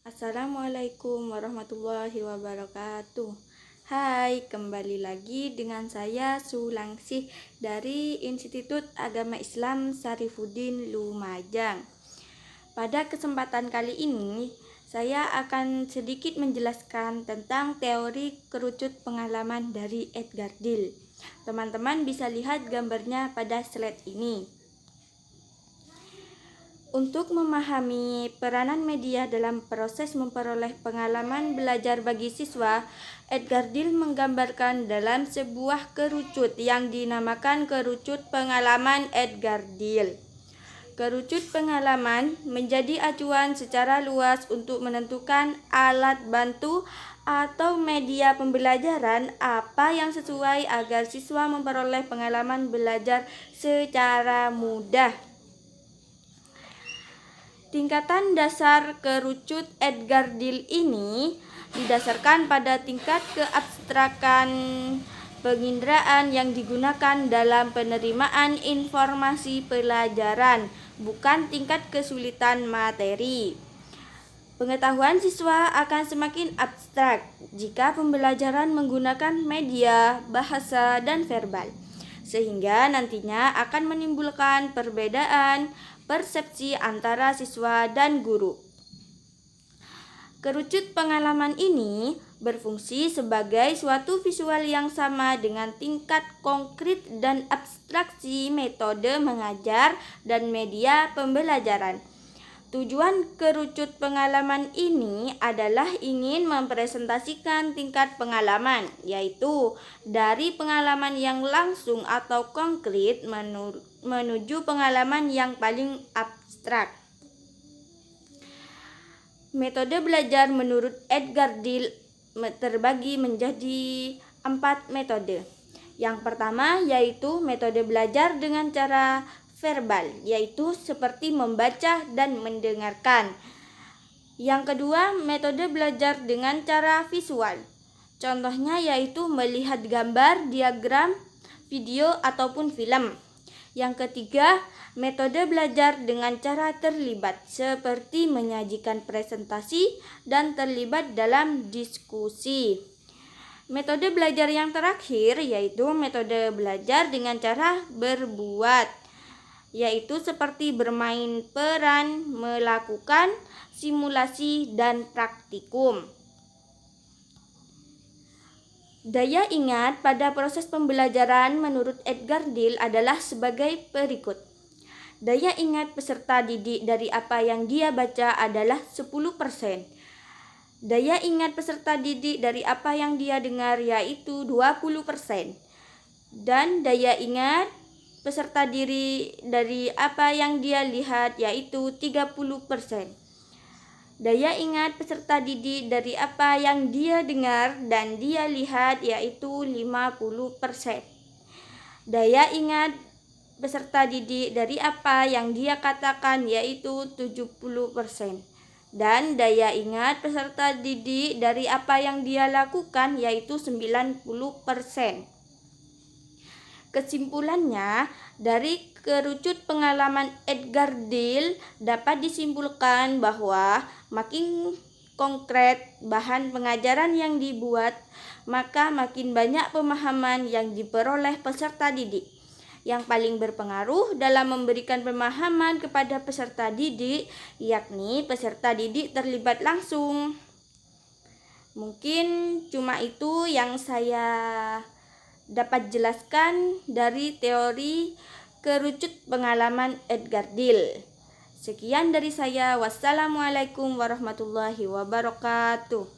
Assalamualaikum warahmatullahi wabarakatuh. Hai, kembali lagi dengan saya Sulangsih dari Institut Agama Islam Syarifuddin Lumajang. Pada kesempatan kali ini, saya akan sedikit menjelaskan tentang teori kerucut pengalaman dari Edgar Dill. Teman-teman bisa lihat gambarnya pada slide ini. Untuk memahami peranan media dalam proses memperoleh pengalaman belajar bagi siswa, Edgar Dill menggambarkan dalam sebuah kerucut yang dinamakan kerucut pengalaman Edgar Dill. Kerucut pengalaman menjadi acuan secara luas untuk menentukan alat bantu atau media pembelajaran apa yang sesuai agar siswa memperoleh pengalaman belajar secara mudah. Tingkatan dasar kerucut Edgar Dill ini didasarkan pada tingkat keabstrakan penginderaan yang digunakan dalam penerimaan informasi pelajaran, bukan tingkat kesulitan materi. Pengetahuan siswa akan semakin abstrak jika pembelajaran menggunakan media, bahasa, dan verbal, sehingga nantinya akan menimbulkan perbedaan persepsi antara siswa dan guru. Kerucut pengalaman ini berfungsi sebagai suatu visual yang sama dengan tingkat konkret dan abstraksi metode mengajar dan media pembelajaran. Tujuan kerucut pengalaman ini adalah ingin mempresentasikan tingkat pengalaman, yaitu dari pengalaman yang langsung atau konkret menuju pengalaman yang paling abstrak. Metode belajar menurut Edgar Dill terbagi menjadi 4 metode. Yang pertama yaitu metode belajar dengan cara verbal, yaitu seperti membaca dan mendengarkan. Yang kedua, metode belajar dengan cara visual. Contohnya yaitu melihat gambar, diagram, video, ataupun film. Yang ketiga, metode belajar dengan cara terlibat, seperti menyajikan presentasi dan terlibat dalam diskusi. Metode belajar yang terakhir yaitu metode belajar dengan cara berbuat, yaitu seperti bermain peran, melakukan simulasi, dan praktikum. Daya ingat pada proses pembelajaran menurut Edgar Dill adalah sebagai berikut. Daya ingat peserta didik dari apa yang dia baca adalah 10%. Daya ingat peserta didik dari apa yang dia dengar yaitu 20%. Dan daya ingat peserta diri dari apa yang dia lihat yaitu 30%. Daya ingat peserta didik dari apa yang dia dengar dan dia lihat yaitu 50%. Daya ingat peserta didik dari apa yang dia katakan yaitu 70%. Dan daya ingat peserta didik dari apa yang dia lakukan yaitu 90%. Kesimpulannya, dari kerucut pengalaman Edgar Dill dapat disimpulkan bahwa makin konkret bahan pengajaran yang dibuat, maka makin banyak pemahaman yang diperoleh peserta didik. Yang paling berpengaruh dalam memberikan pemahaman kepada peserta didik, yakni peserta didik terlibat langsung. Mungkin cuma itu yang saya dapat jelaskan dari teori kerucut pengalaman Edgar Dill. Sekian dari saya. Wassalamualaikum warahmatullahi wabarakatuh.